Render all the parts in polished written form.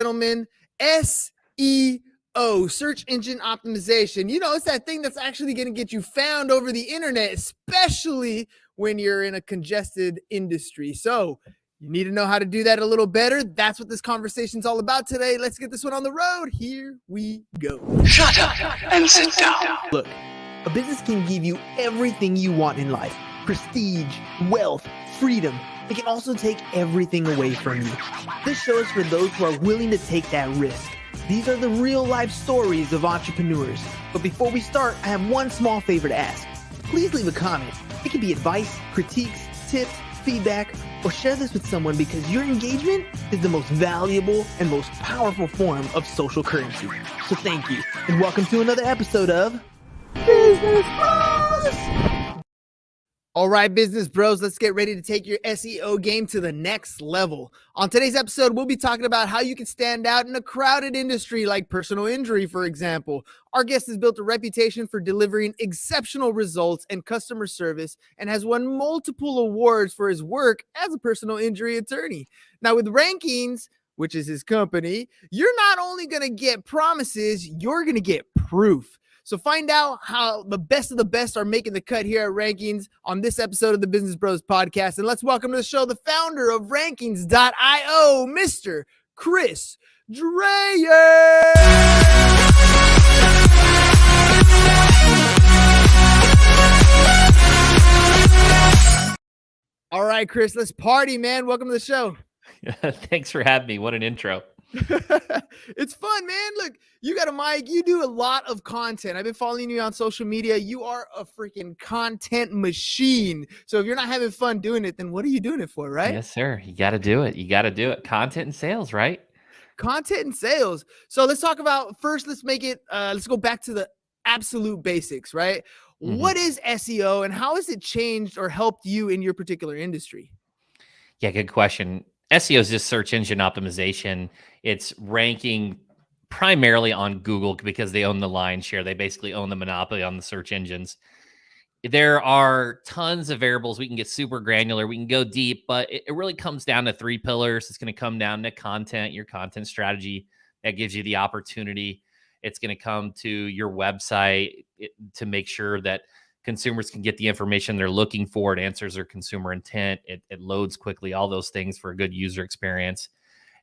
gentlemen, SEO, search engine optimization. You know, it's that thing that's actually going to get you found over the internet, especially when you're in a congested industry. So you need to know how to do that a little better. That's what this conversation's all about today. Let's get this one on the road. Here we go. Shut up and sit down. Look, a business can give you everything you want in life: prestige, wealth, freedom. It can also take everything away from you. This show is for those who are willing to take that risk. These are the real life stories of entrepreneurs. But before we start, I have one small favor to ask. Please leave a comment. It can be advice, critiques, tips, feedback, or share this with someone, because your engagement is the most valuable and most powerful form of social currency. So thank you, and welcome to another episode of Business Bros. All right, business bros, let's get ready to take your SEO game to the next level. On today's episode, we'll be talking about how you can stand out in a crowded industry like personal injury, for example. Our guest has built a reputation for delivering exceptional results and customer service and has won multiple awards for his work as a personal injury attorney. Now, with Rankings, which is his company, you're not only going to get promises, you're going to get proof. So find out how the best of the best are making the cut here at Rankings on this episode of the Business Bros Podcast. And let's welcome to the show the founder of Rankings.io, Mr. Chris Dreyer. All right, Chris, let's party, man. Welcome to the show. Thanks for having me. What an intro. It's fun, man. Look, you got a mic. You do a lot of content. I've been following you on social media. You are a freaking content machine. So if you're not having fun doing it, then what are you doing it for, right? Yes, sir. You got to do it. You got to do it. Content and sales, right? Content and sales. So let's talk about first. Let's make it. Let's go back to the absolute basics, right? Mm-hmm. What is SEO and how has it changed or helped you in your particular industry? Yeah, good question. SEO is just search engine optimization. It's ranking primarily on Google because they own the lion's share. They basically own the monopoly on the search engines. There are tons of variables. We can get super granular. We can go deep, but it really comes down to three pillars. It's going to come down to content, your content strategy that gives you the opportunity. It's going to come to your website to make sure that consumers can get the information they're looking for. It answers their consumer intent. It loads quickly, all those things for a good user experience.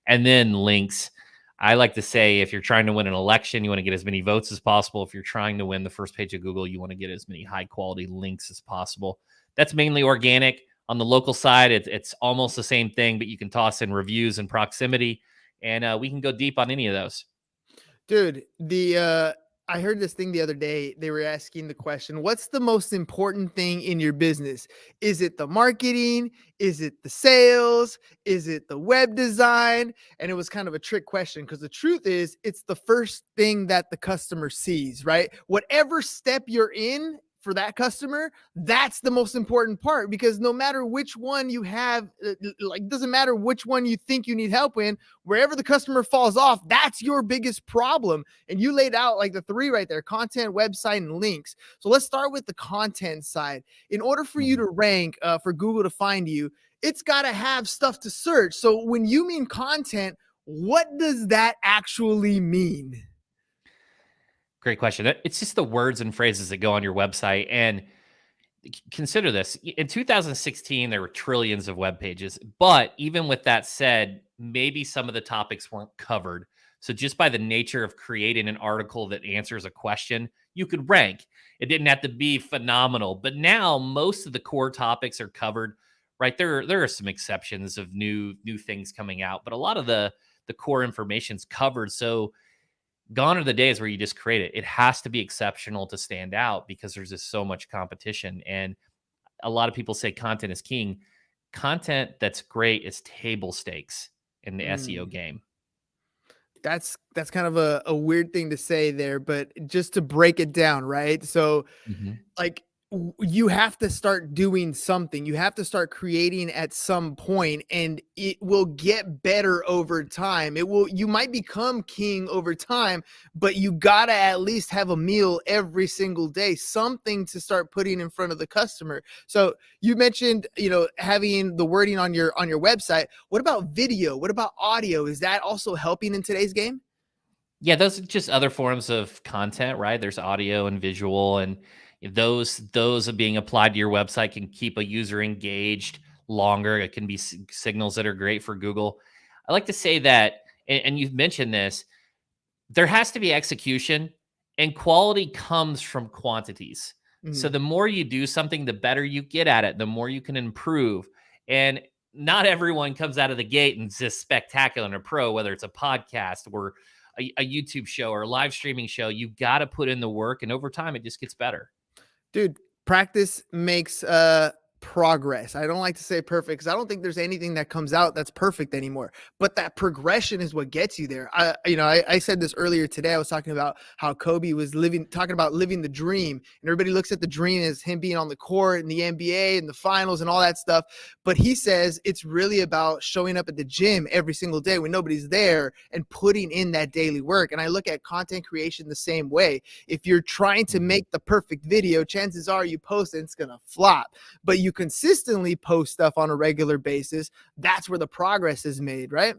And then links. I like to say, if you're trying to win an election, you want to get as many votes as possible. If you're trying to win the first page of Google, you want to get as many high quality links as possible. That's mainly organic. On the local side, it's almost the same thing, but you can toss in reviews and proximity, and we can go deep on any of those. Dude, I heard this thing the other day. They were asking the question, what's the most important thing in your business? Is it the marketing? Is it the sales? Is it the web design? And it was kind of a trick question because the truth is it's the first thing that the customer sees, right? Whatever step you're in for that customer, that's the most important part, because no matter which one you have, like, doesn't matter which one you think you need help in, wherever the customer falls off, that's your biggest problem. And you laid out like the three right there: content, website, and links. So let's start with the content side. In order for you to rank, for Google to find you, it's got to have stuff to search. So when you mean content, what does that actually mean? Great question. It's just the words and phrases that go on your website. And consider this. In 2016, there were trillions of web pages. But even with that said, maybe some of the topics weren't covered. So just by the nature of creating an article that answers a question, you could rank. It didn't have to be phenomenal. But now most of the core topics are covered, right? There are some exceptions of new things coming out, but a lot of the core information's covered. So gone are the days where you just create it. It has to be exceptional to stand out because there's just so much competition. And a lot of people say content is king. Content that's great is table stakes in the SEO game. That's kind of a weird thing to say there, but just to break it down, right? So like you have to start doing something. You have to start creating at some point, and it will get better over time. You might become king over time, but you gotta at least have a meal every single day, something to start putting in front of the customer. So you mentioned, having the wording on your website. What about video? What about audio? Is that also helping in today's game? Yeah, those are just other forms of content, right? There's audio and visual, and those are being applied to your website can keep a user engaged longer. It can be signals that are great for Google. I like to say that, and you've mentioned this, there has to be execution, and quality comes from quantities. So Mhm. the more you do something, the better you get at it, the more you can improve. And not everyone comes out of the gate and is just spectacular and a pro, whether it's a podcast or a YouTube show or a live streaming show. You've got to put in the work, and over time, it just gets better. Dude, practice makes progress. I don't like to say perfect because I don't think there's anything that comes out that's perfect anymore. But that progression is what gets you there. I said this earlier today. I was talking about how Kobe was talking about living the dream, and everybody looks at the dream as him being on the court in the NBA and the finals and all that stuff. But he says it's really about showing up at the gym every single day when nobody's there and putting in that daily work. And I look at content creation the same way. If you're trying to Mhm. make the perfect video, chances are you post and it's going to flop. But you consistently post stuff on a regular basis, that's where the progress is made, right?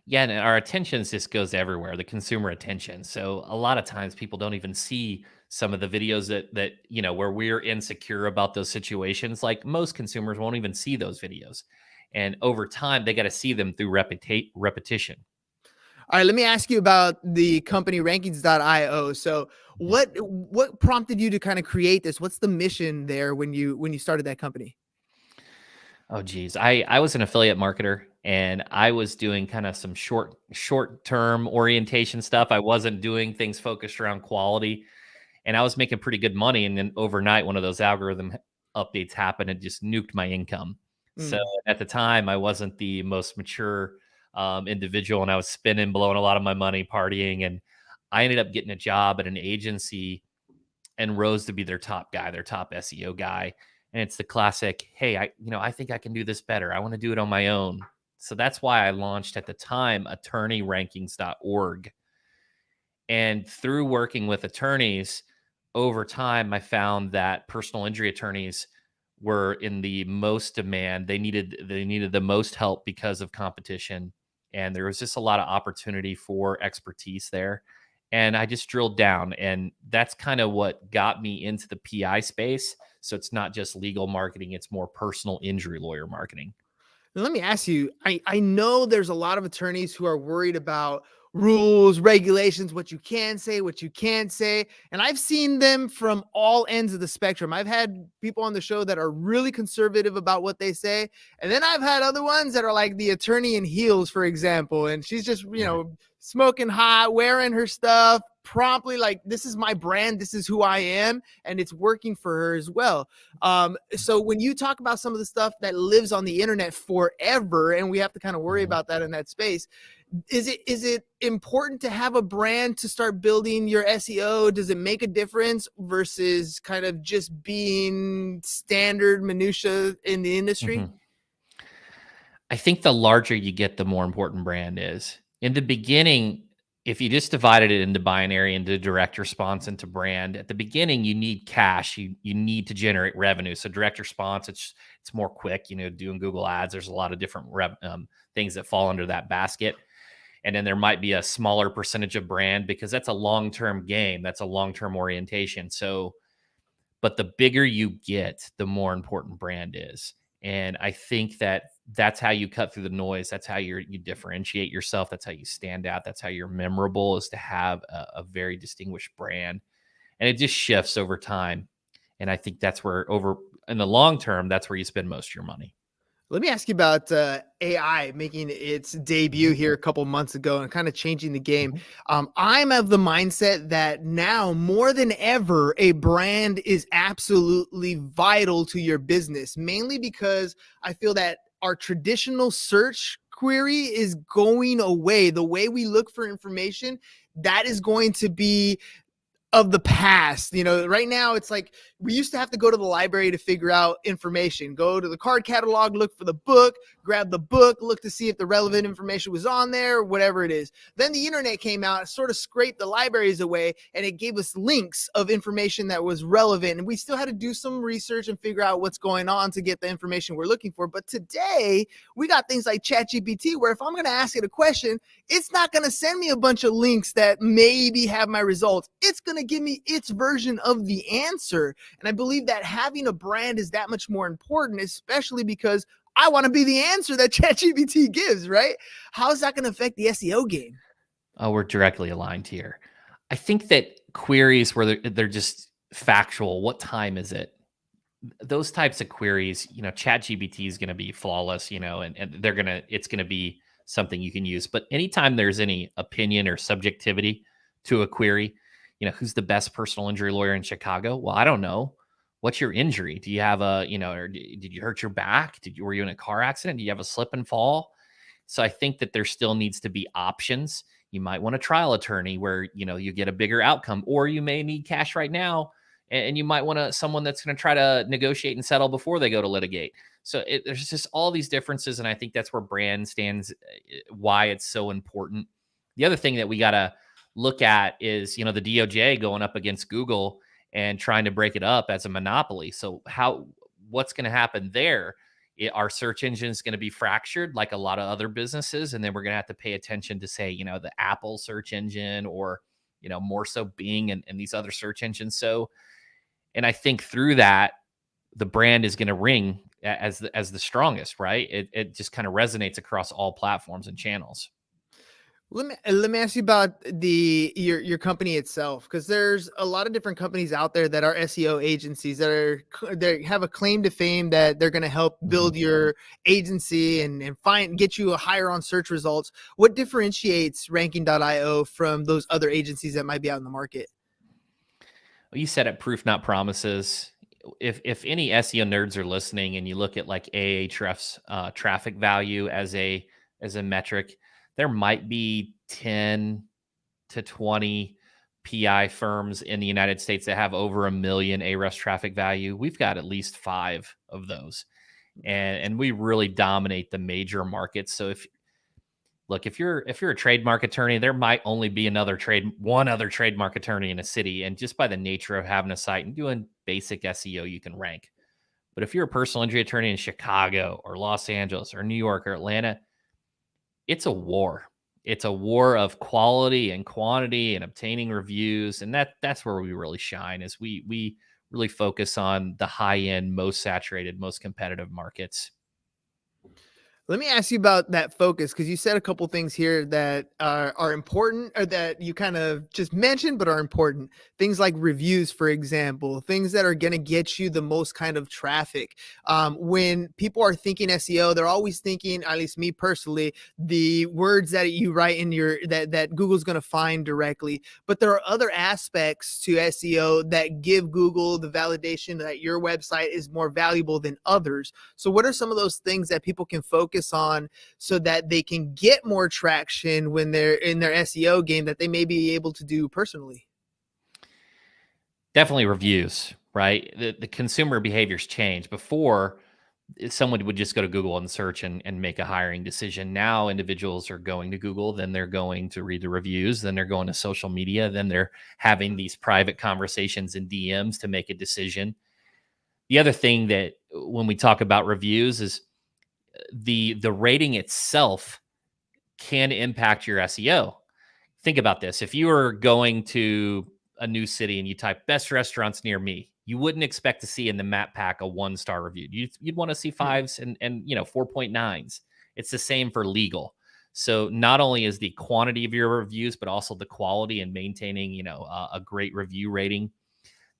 Yeah, and our attention just goes everywhere, the consumer attention. So a lot of times people don't even see some of the videos that where we're insecure about those situations. Like most consumers won't even see those videos. And over time, they got to see them through repetition. All right, let me ask you about the company rankings.io. So Mhm. what prompted you to kind of create this? What's the mission there when you started that company? Oh geez. I was an affiliate marketer, and I was doing kind of some short term orientation stuff. I wasn't doing things focused around quality, and I was making pretty good money. And then overnight, one of those updates happened and just nuked my income. So Mm. at the time, I wasn't the most mature individual, and I was spending, blowing a lot of my money, partying, and I ended up getting a job at an agency and rose to be their top guy, their top SEO guy. And it's the classic, hey, I think I can do this better. I want to do it on my own. So that's why I launched at the time attorneyrankings.org. And through working with attorneys over time, I found that personal injury attorneys were in the most demand. They needed the most help because of competition. And there was just a lot of opportunity for expertise there. And I just drilled down, and that's kind of what got me into the PI space. So it's not just legal marketing, it's more personal injury lawyer marketing. Let me ask you, I know there's a lot of attorneys who are worried about rules, regulations, what you can say, what you can't say. And I've seen them from all ends of the spectrum. I've had people on the show that are really conservative about what they say. And then I've had other ones that are like the attorney in heels, for example. And she's just, Right. smoking hot, wearing her stuff promptly, like, this is my brand, this is who I am. And it's working for her as well. So when you talk about some of the stuff that lives on the internet forever, and we have to kind of worry Mhm. about that in that space, is it important to have a brand to start building your SEO? Does it make a difference versus kind of just being standard minutia in the industry? Mhm. I think the larger you get, the more important brand is. In the beginning, if you just divided it into binary, into direct response, into brand, at the beginning you need cash. You need to generate revenue. So direct response, it's more quick. Doing Google Ads. There's a lot of different things that fall under that basket. And then there might be a smaller percentage of brand because that's a long term game. That's a long term orientation. So but the bigger you get, the more important brand is. And I think that that's how you cut through the noise. That's how you differentiate yourself. That's how you stand out. That's how you're memorable, is to have a very distinguished brand. And it just shifts over time. And I think that's where, over in the long term, that's where you spend most of your money. Let me ask you about AI making its debut Mhm, here a couple months ago and kind of changing the game. mhm, I'm of the mindset that now more than ever, a brand is absolutely vital to your business, mainly because I feel that our traditional search query is going away. The way we look for information, that is going to be of the past. Right now it's like we used to have to go to the library to figure out information, go to the card catalog, look for the book, grab the book, look to see if the relevant information was on there, whatever it is. Then the internet came out, sort of scraped the libraries away, and it gave us links of information that was relevant. And we still had to do some research and figure out what's going on to get the information we're looking for. But today we got things like ChatGPT, where if I'm going to ask it a question, it's not going to send me a bunch of links that maybe have my results. It's going to give me its version of the answer. And I believe that having a brand is that much more important, especially because I want to be the answer that ChatGPT gives, right? How is that going to affect the SEO game? Oh, we're directly aligned here. I think that queries where they're just factual, what time is it? Those types of queries, ChatGPT is going to be flawless, and it's going to be something you can use. But anytime there's any opinion or subjectivity to a query, who's the best personal injury lawyer in Chicago? Well, I don't know. What's your injury? Do you have or did you hurt your back? Were you in a car accident? Do you have a slip and fall? So I think that there still needs to be options. You might want a trial attorney where, you get a bigger outcome, or you may need cash right now. And you might want someone that's going to try to negotiate and settle before they go to litigate. So there's just all these differences. And I think that's where brand stands, why it's so important. The other thing that we got to look at is, the DOJ going up against Google and trying to break it up as a monopoly. So what's going to happen there? Our search engine is going to be fractured like a lot of other businesses. And then we're going to have to pay attention to, say, the Apple search engine, or, more so Bing and these other search engines. And I think through that, the brand is going to ring as the strongest, right? It just kind of resonates across all platforms and channels. Let me ask you about your company itself, because there's a lot of different companies out there that are SEO agencies that have a claim to fame that they're going to help build your agency and get you higher on search results. What differentiates Ranking.io from those other agencies that might be out in the market? Well, you said it, proof not promises. If any SEO nerds are listening and you look at like Ahrefs traffic value as a metric, there might be 10 to 20 PI firms in the United States that have over 1 million Ahrefs traffic value. We've got at least 5 of those, and we really dominate the major markets. So if you're a trademark attorney, there might only be one other trademark attorney in a city, and just by the nature of having a site and doing basic SEO, you can rank. But if you're a personal injury attorney in Chicago or Los Angeles or New York or Atlanta, it's a war. It's a war of quality and quantity and obtaining reviews. And that's where we really shine, is we really focus on the high end, most saturated, most competitive markets. Let me ask you about that focus, because you said a couple things here that are important, or that you kind of just mentioned but are important. Things like reviews, for example, things that are going to get you the most kind of traffic. When people are thinking SEO, they're always thinking, at least me personally, the words that you write in that Google's going to find directly. But there are other aspects to SEO that give Google the validation that your website is more valuable than others. So what are some of those things that people can focus on so that they can get more traction when they're in their SEO game that they may be able to do personally? Definitely reviews, right? The consumer behaviors change. Before, someone would just go to Google and search and make a hiring decision. Now individuals are going to Google, then they're going to read the reviews, then they're going to social media, then they're having these private conversations in DMs to make a decision. The other thing that when we talk about reviews is the rating itself can impact your SEO. Think about this. If you were going to a new city and you type best restaurants near me, you wouldn't expect to see in the map pack a 1-star review. You'd want to see 5s and 4.9s. It's the same for legal. So not only is the quantity of your reviews, but also the quality and maintaining, a great review rating.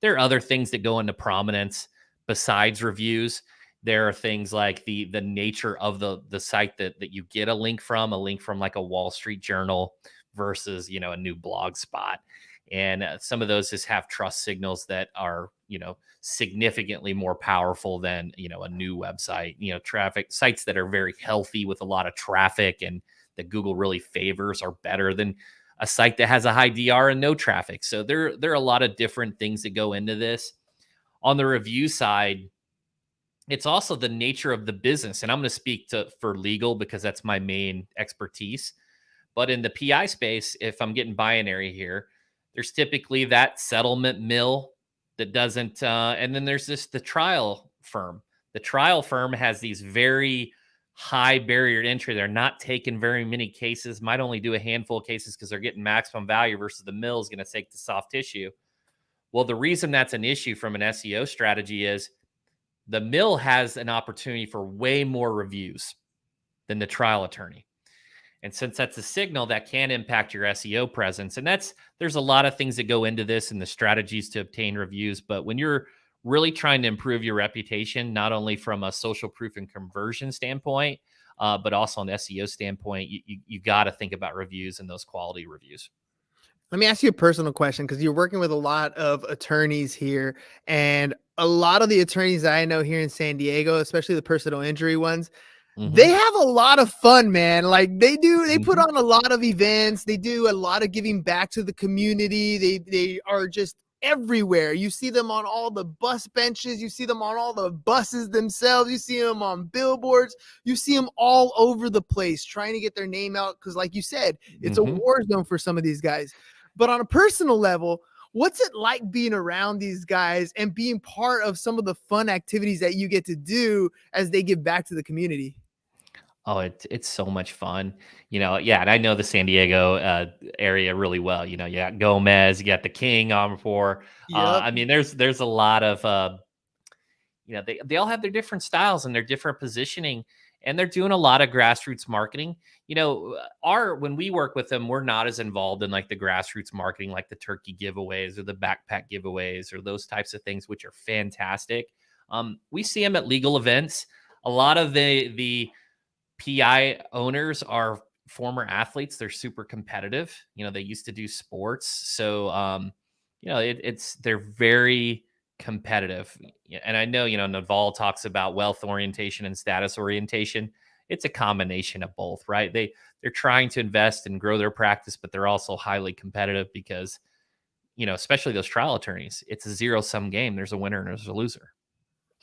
There are other things that go into prominence besides reviews. There are things like the nature of the site that you get a link from like a Wall Street Journal versus, a new blog spot. And some of those just have trust signals that are, significantly more powerful than, a new website. Traffic sites that are very healthy with a lot of traffic and that Google really favors are better than a site that has a high DR and no traffic. So there are a lot of different things that go into this. On the review side, it's also the nature of the business. And I'm going to speak for legal because that's my main expertise. But in the PI space, if I'm getting binary here, there's typically that settlement mill that doesn't, and then there's the trial firm. The trial firm has these very high barrier to entry. They're not taking very many cases, might only do a handful of cases because they're getting maximum value versus the mill is going to take the soft tissue. Well, the reason that's an issue from an SEO strategy is the mill has an opportunity for way more reviews than the trial attorney. And since that's a signal, that can impact your SEO presence. And there's a lot of things that go into this and the strategies to obtain reviews. But when you're really trying to improve your reputation, not only from a social proof and conversion standpoint, but also an SEO standpoint, you got to think about reviews and those quality reviews. Let me ask you a personal question, because you're working with a lot of attorneys here, and a lot of the attorneys that I know here in San Diego, especially the personal injury ones, they have a lot of fun, man. Like they put on a lot of events. They do a lot of giving back to the community. They are just everywhere. You see them on all the bus benches. You see them on all the buses themselves. You see them on billboards. You see them all over the place trying to get their name out. Because like you said, it's a war zone for some of these guys. But on a personal level, what's it like being around these guys and being part of some of the fun activities that you get to do as they give back to the community? Oh, it's so much fun. Yeah, and I know the San Diego area really well. You got Gomez, you got the King on before. Yep. I mean, there's a lot of they all have their different styles and their different positioning, and they're doing a lot of grassroots marketing. When we work with them, we're not as involved in like the grassroots marketing, like the turkey giveaways or the backpack giveaways or those types of things, which are fantastic. We see them at legal events. A lot of the PI owners are former athletes. They're super competitive. They used to do sports. So, they're very competitive. And I know, Naval talks about wealth orientation and status orientation. It's a combination of both, right? They're trying to invest and grow their practice, but they're also highly competitive because, especially those trial attorneys, it's a zero-sum game. There's a winner and there's a loser.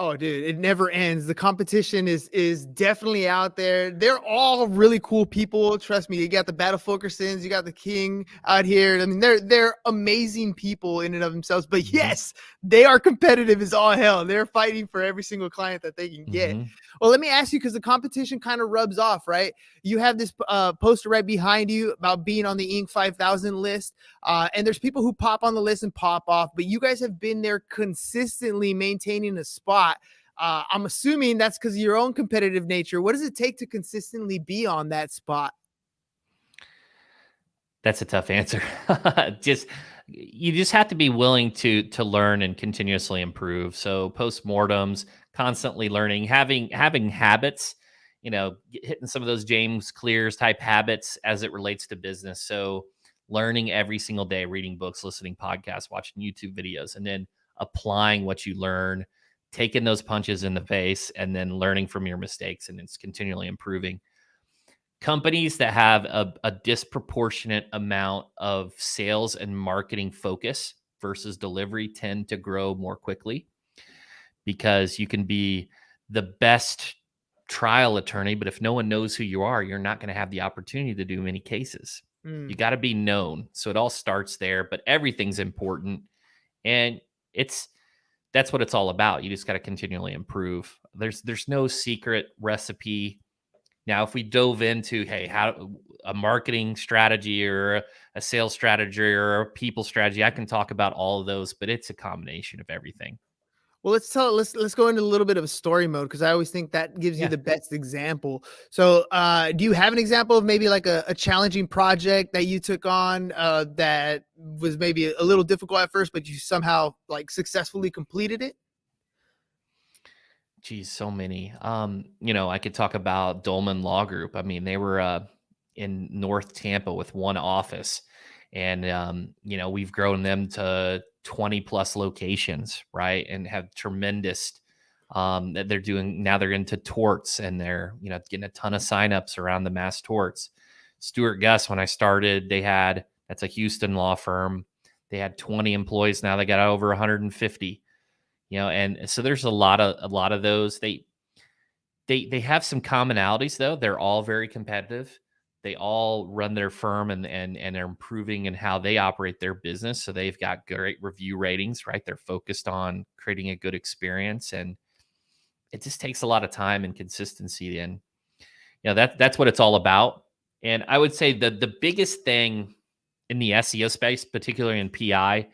Oh, dude, it never ends. The competition is definitely out there. They're all really cool people. Trust me. You got the Battle Fulkersons, you got the King out here. I mean, they're amazing people in and of themselves. But yes, they are competitive as all hell. They're fighting for every single client that they can get. Well, let me ask you, because the competition kind of rubs off, right? You have this poster right behind you about being on the Inc. 5000 list. And there's people who pop on the list and pop off, but you guys have been there consistently maintaining a spot. I'm assuming that's because of your own competitive nature. What does it take to consistently be on that spot? That's a tough answer. You just have to be willing to learn and continuously improve. So postmortems, constantly learning, having habits, hitting some of those James Clear's type habits as it relates to business. So learning every single day, reading books, listening podcasts, watching YouTube videos, and then applying what you learn, taking those punches in the face, and then learning from your mistakes, and it's continually improving. Companies that have a disproportionate amount of sales and marketing focus versus delivery tend to grow more quickly, because you can be the best trial attorney, but if no one knows who you are, you're not going to have the opportunity to do many cases. You got to be known. So it all starts there, but everything's important. And that's what it's all about. You just got to continually improve. There's no secret recipe. Now, if we dove into, hey, how a marketing strategy or a sales strategy or a people strategy, I can talk about all of those, but it's a combination of everything. Well, let's go into a little bit of a story mode, because I always think that gives you Yeah. the best example. So, do you have an example of maybe like a challenging project that you took on that was maybe a little difficult at first, but you somehow like successfully completed it? Geez, so many. I could talk about Dolman Law Group. I mean, they were in North Tampa with one office, and we've grown them to 20 plus locations, right? And have tremendous that they're doing now. They're into torts, and they're getting a ton of signups around the mass torts. Stuart Gus, when I started, they had That's a Houston law firm. They had 20 employees. Now they got over 150. And so there's a lot of those. They have some commonalities though. They're all very competitive. They all run their firm and are improving in how they operate their business. So they've got great review ratings, right? They're focused on creating a good experience, and it just takes a lot of time and consistency. And that's what it's all about. And I would say the biggest thing in the SEO space, particularly in PI,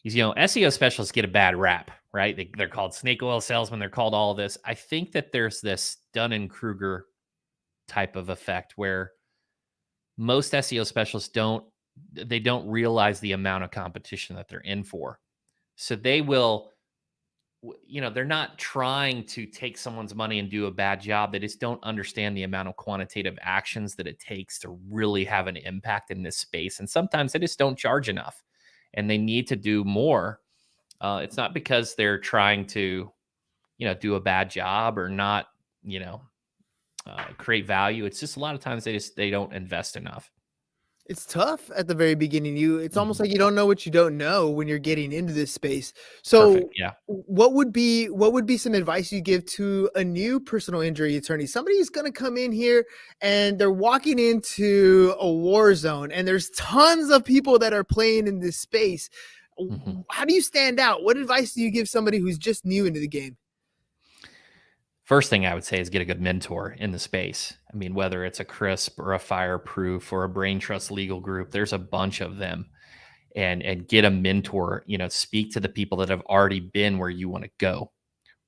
is SEO specialists get a bad rap, right? They're called snake oil salesmen. They're called all this. I think that there's this Dunning-Kruger type of effect where most SEO specialists don't realize the amount of competition that they're in for. So they will, they're not trying to take someone's money and do a bad job. They just don't understand the amount of quantitative actions that it takes to really have an impact in this space. And sometimes they just don't charge enough and they need to do more. It's not because they're trying to, do a bad job or not, create value. It's just a lot of times they don't invest enough. It's tough at the very beginning. It's almost Mhm. like you don't know what you don't know when you're getting into this space. So Perfect. Yeah. what would be some advice you give to a new personal injury attorney? Somebody who's going to come in here and they're walking into a war zone and there's tons of people that are playing in this space. Mhm. How do you stand out? What advice do you give somebody who's just new into the game? First thing I would say is get a good mentor in the space. I mean, whether it's a CRISP or a Fireproof or a Brain Trust Legal Group, there's a bunch of them. And get a mentor, speak to the people that have already been where you want to go,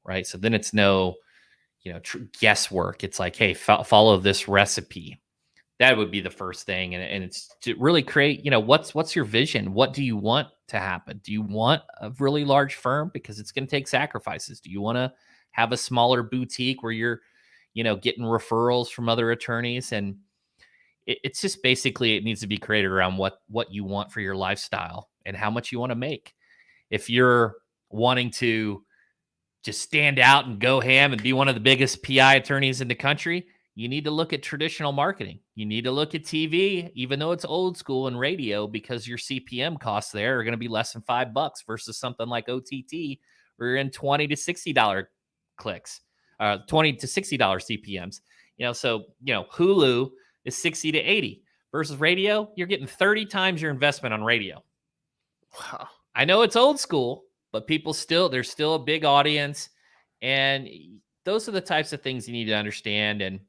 right? So then it's no, guesswork. It's like, hey, follow this recipe. That would be the first thing. And it's to really create, what's your vision? What do you want to happen? Do you want a really large firm? Because it's going to take sacrifices. Do you want to have a smaller boutique where you're, getting referrals from other attorneys? And it's just basically, it needs to be created around what you want for your lifestyle and how much you want to make. If you're wanting to just stand out and go ham and be one of the biggest PI attorneys in the country, you need to look at traditional marketing. You need to look at TV, even though it's old school, and radio, because your CPM costs there are going to be less than $5 versus something like OTT, where you're in $20 to $60 clicks, $20 to $60 CPMs. So Hulu is 60 to 80 versus radio. You're getting 30 times your investment on radio. Wow. I know it's old school, but there's still a big audience. And those are the types of things you need to understand. And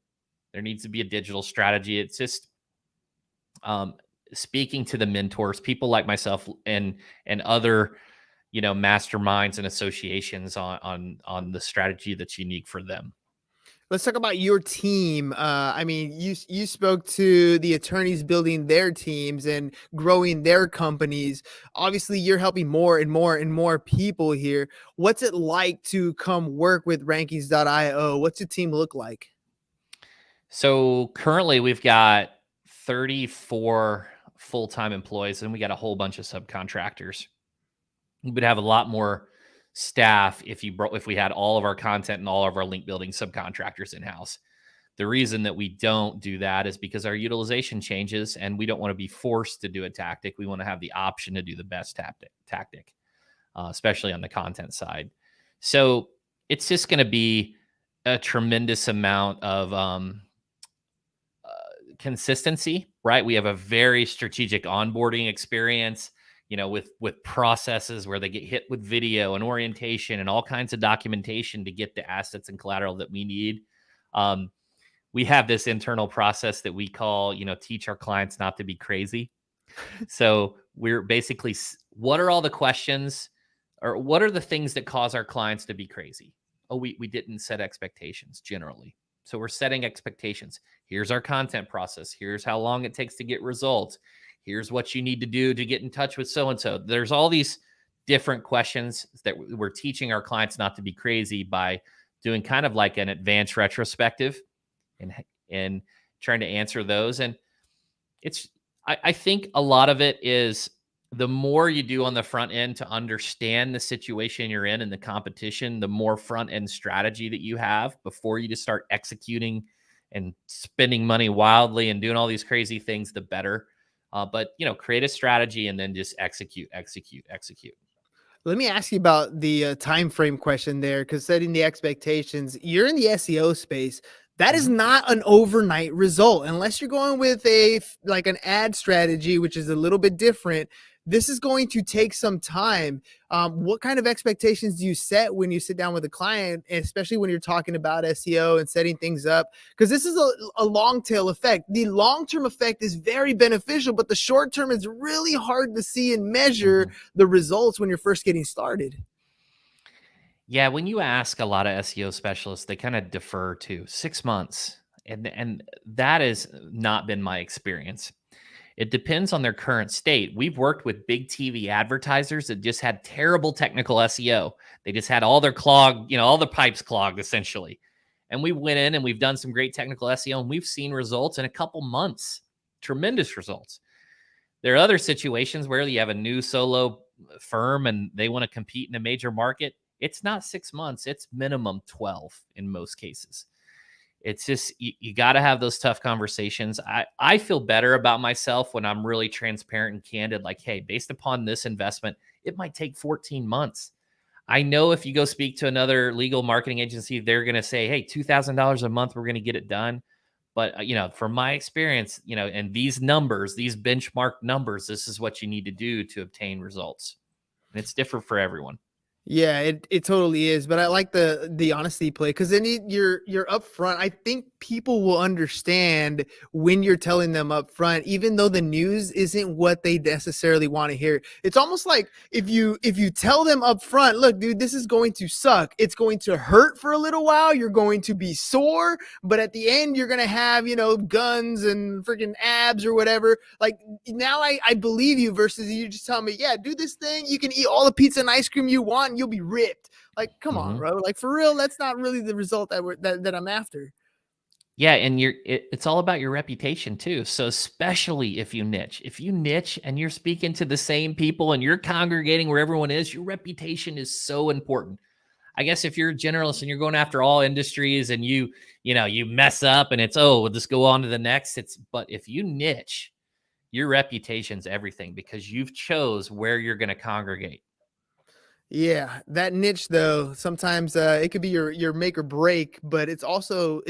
there needs to be a digital strategy. It's just speaking to the mentors, people like myself and other, masterminds and associations on the strategy that's unique for them. Let's talk about your team. I mean, you spoke to the attorneys building their teams and growing their companies. Obviously, you're helping more and more and more people here. What's it like to come work with Rankings.io? What's your team look like? So currently we've got 34 full-time employees and we got a whole bunch of subcontractors. We would have a lot more staff if we had all of our content and all of our link building subcontractors in-house. The reason that we don't do that is because our utilization changes and we don't want to be forced to do a tactic. We want to have the option to do the best tactic, especially on the content side. So it's just going to be a tremendous amount of consistency, right? We have a very strategic onboarding experience, with processes where they get hit with video and orientation and all kinds of documentation to get the assets and collateral that we need. We have this internal process that we call, teach our clients not to be crazy. So we're basically, what are all the questions or what are the things that cause our clients to be crazy? Oh, we didn't set expectations generally. So we're setting expectations. Here's our content process. Here's how long it takes to get results. Here's what you need to do to get in touch with so-and-so. There's all these different questions that we're teaching our clients not to be crazy by doing kind of like an advanced retrospective and trying to answer those. And I think a lot of it is the more you do on the front end to understand the situation you're in and the competition, the more front end strategy that you have before you just start executing and spending money wildly and doing all these crazy things, the better. But create a strategy and then just execute, execute, execute. Let me ask you about the time frame question there, because setting the expectations, you're in the SEO space. That is Mhm. not an overnight result unless you're going with like an ad strategy, which is a little bit different. This is going to take some time. What kind of expectations do you set when you sit down with a client, especially when you're talking about SEO and setting things up? Because this is a long tail effect. The long term effect is very beneficial, but the short term is really hard to see and measure Mhm. the results when you're first getting started. Yeah, when you ask a lot of SEO specialists, they kind of defer to 6 months, and that has not been my experience. It depends on their current state. We've worked with big TV advertisers that just had terrible technical SEO. They just had all their clogged, all the pipes clogged essentially. And we went in and we've done some great technical SEO and we've seen results in a couple months, tremendous results. There are other situations where you have a new solo firm and they want to compete in a major market. It's not 6 months, it's minimum 12 in most cases. It's just you got to have those tough conversations. I feel better about myself when I'm really transparent and candid. Like, hey, based upon this investment, it might take 14 months. I know if you go speak to another legal marketing agency, they're going to say, hey, $2,000 a month, we're going to get it done. But from my experience, and these numbers, these benchmark numbers, this is what you need to do to obtain results. And it's different for everyone. Yeah, it totally is, but I like the honesty play, because then you're upfront. I think people will understand when you're telling them upfront, even though the news isn't what they necessarily want to hear. It's almost like if you tell them upfront, look, dude, this is going to suck. It's going to hurt for a little while. You're going to be sore, but at the end, you're gonna have guns and freaking abs or whatever. Like, now I believe you, versus you just tell me, yeah, do this thing. You can eat all the pizza and ice cream you want. You'll be ripped. Like, come on, Mhm. bro. Like, for real, that's not really the result that I'm after. Yeah, and it's all about your reputation too. So especially if you niche and you're speaking to the same people and you're congregating where everyone is, your reputation is so important. I guess if you're a generalist and you're going after all industries and you mess up and it's, oh, we'll just go on to the next. But if you niche, your reputation's everything because you've chose where you're going to congregate. Yeah, that niche though, sometimes it could be your make or break, but it's also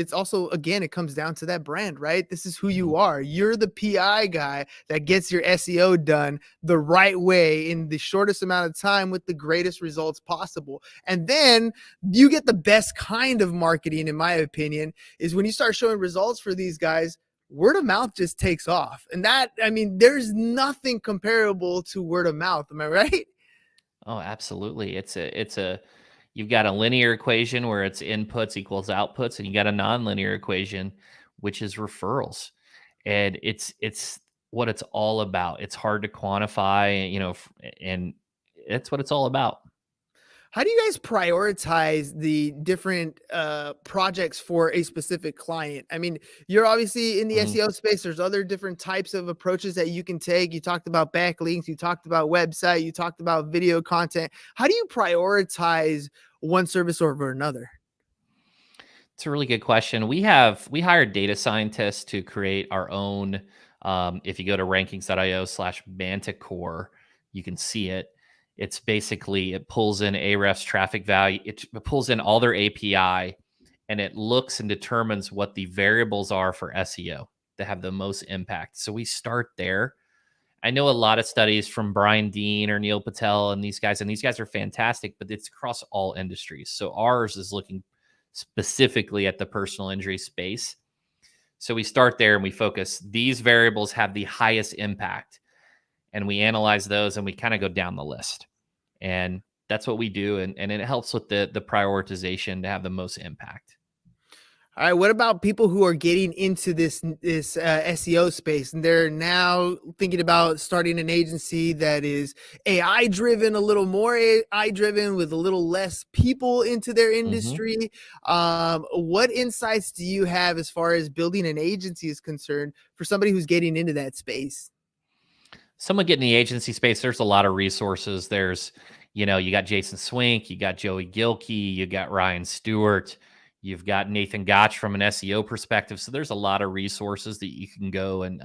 again, it comes down to that brand, right? This is who you Mhm. are. You're the PI guy that gets your SEO done the right way in the shortest amount of time with the greatest results possible. And then you get the best kind of marketing, in my opinion, is when you start showing results for these guys. Word of mouth just takes off. And that, I mean, there's nothing comparable to word of mouth. Am I right? Oh, absolutely. You've got a linear equation where it's inputs equals outputs, and you got a nonlinear equation, which is referrals. And it's what it's all about. It's hard to quantify, and it's what it's all about. How do you guys prioritize the different projects for a specific client? I mean, you're obviously in the Mhm. SEO space. There's other different types of approaches that you can take. You talked about backlinks, you talked about website, you talked about video content. How do you prioritize one service over another? It's a really good question. We hired data scientists to create our own. If you go to rankings.io/Manticore, you can see it. It's basically it pulls in Ahrefs traffic value. It pulls in all their API, and it looks and determines what the variables are for SEO that have the most impact. So we start there. I know a lot of studies from Brian Dean or Neil Patel and these guys are fantastic, but it's across all industries. So ours is looking specifically at the personal injury space. So we start there and we focus. These variables have the highest impact, and we analyze those and we kind of go down the list. And that's what we do. And it helps with the prioritization to have the most impact. All right, what about people who are getting into this SEO space and they're now thinking about starting an agency that is AI driven, a little more AI driven, with a little less people into their Mhm. industry? What insights do you have as far as building an agency is concerned for somebody who's getting into that space? Someone getting the agency space, there's a lot of resources. You got Jason Swink, you got Joey Gilkey, you got Ryan Stewart, you've got Nathan Gotch from an SEO perspective. So there's a lot of resources that you can go and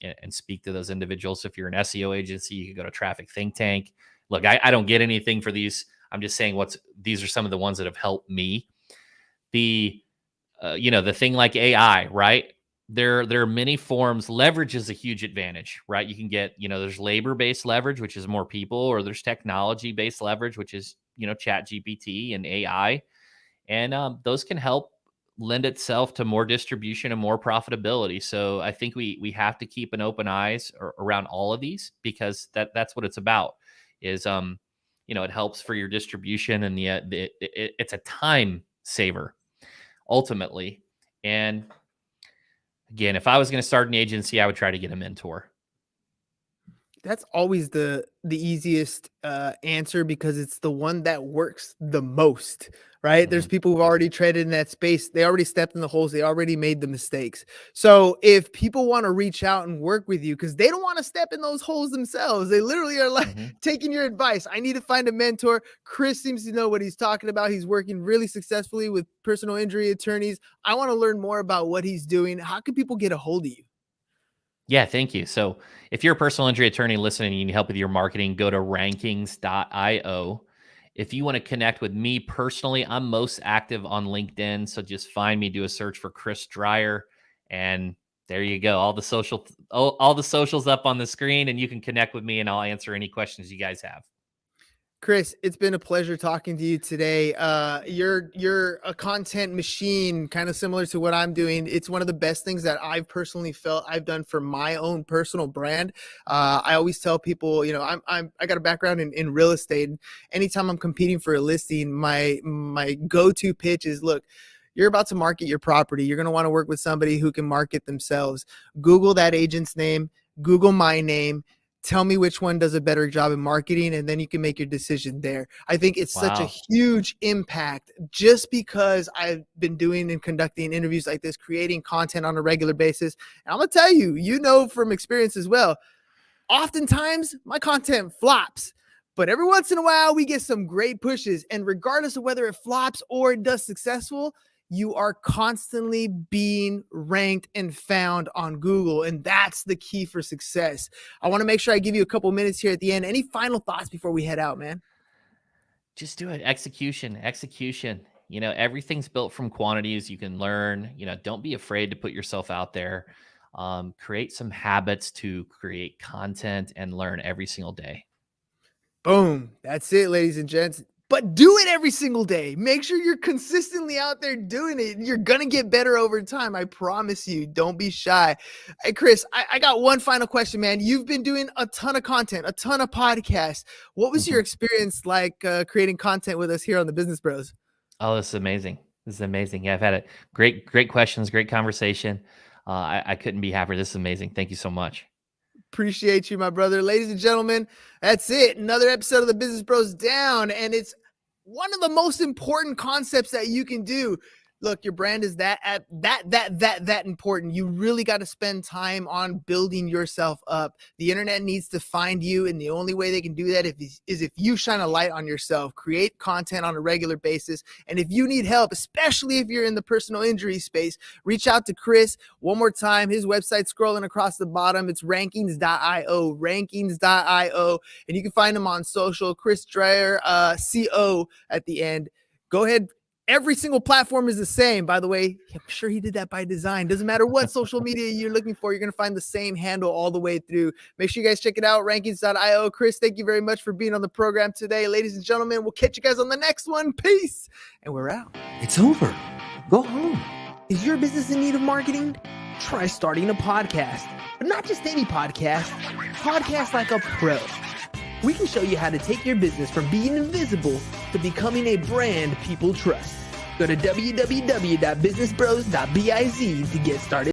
and speak to those individuals. If you're an SEO agency, you can go to Traffic Think Tank. Look, I don't get anything for these. I'm just saying these are some of the ones that have helped me. The thing like AI, right? There are many forms. Leverage is a huge advantage, right? You can get, there's labor-based leverage, which is more people, or there's technology-based leverage, which is, Chat GPT and AI. And those can help lend itself to more distribution and more profitability. So I think we have to keep an open eyes around all of these, because that's what it's about is, it helps for your distribution, and it's a time saver ultimately. And again, if I was going to start an agency, I would try to get a mentor. That's always the easiest answer, because it's the one that works the most, right? There's people who've already treaded in that space. They already stepped in the holes. They already made the mistakes. So if people want to reach out and work with you because they don't want to step in those holes themselves, they literally are like taking your advice. I need to find a mentor. Chris seems to know what he's talking about. He's working really successfully with personal injury attorneys. I want to learn more about what he's doing. How can people get a hold of you? Yeah, thank you. So if you're a personal injury attorney listening and you need help with your marketing, go to rankings.io. If you want to connect with me personally, I'm most active on LinkedIn. So just find me, do a search for Chris Dreyer, and there you go. All the socials up on the screen, and you can connect with me and I'll answer any questions you guys have. Chris, it's been a pleasure talking to you today. You're a content machine, kind of similar to what I'm doing. It's one of the best things that I've personally felt I've done for my own personal brand. I always tell people, I got a background in real estate, and anytime I'm competing for a listing, my go-to pitch is, look, you're about to market your property. You're going to want to work with somebody who can market themselves. Google that agent's name, Google my name. Tell me which one does a better job in marketing, and then you can make your decision there. I think it's such a huge impact, just because I've been doing and conducting interviews like this, creating content on a regular basis. And I'm going to tell you, from experience as well, oftentimes my content flops, but every once in a while we get some great pushes. And regardless of whether it flops or it does successful, you are constantly being ranked and found on Google. And that's the key for success. I want to make sure I give you a couple minutes here at the end. Any final thoughts before we head out, man? Just do it. Execution. Everything's built from quantities. You can learn, don't be afraid to put yourself out there. Create some habits to create content and learn every single day. Boom. That's it, ladies and gents. But do it every single day. Make sure you're consistently out there doing it. You're going to get better over time. I promise you. Don't be shy. Hey, Chris, I got one final question, man. You've been doing a ton of content, a ton of podcasts. What was your experience like creating content with us here on the Business Bros? Oh, this is amazing. Yeah, I've had a great questions, great conversation. I couldn't be happier. This is amazing. Thank you so much. Appreciate you, my brother. Ladies and gentlemen, that's it. Another episode of the Business Bros down. And it's one of the most important concepts that you can do. Look, your brand is that important. You really got to spend time on building yourself up. The internet needs to find you, and the only way they can do that is if you shine a light on yourself, create content on a regular basis. And if you need help, especially if you're in the personal injury space, reach out to Chris. One more time, his website's scrolling across the bottom. It's rankings.io, and you can find him on social, Chris Dreyer, CO at the end. Go ahead. Every single platform is the same, by the way. I'm sure he did that by design. Doesn't matter what social media you're looking for, you're going to find the same handle all the way through. Make sure you guys check it out, rankings.io. Chris, thank you very much for being on the program today. Ladies and gentlemen, we'll catch you guys on the next one. Peace. And we're out. It's over. Go home. Is your business in need of marketing? Try starting a podcast. But not just any podcast. Podcast like a pro. We can show you how to take your business from being invisible to becoming a brand people trust. Go to www.businessbros.biz to get started.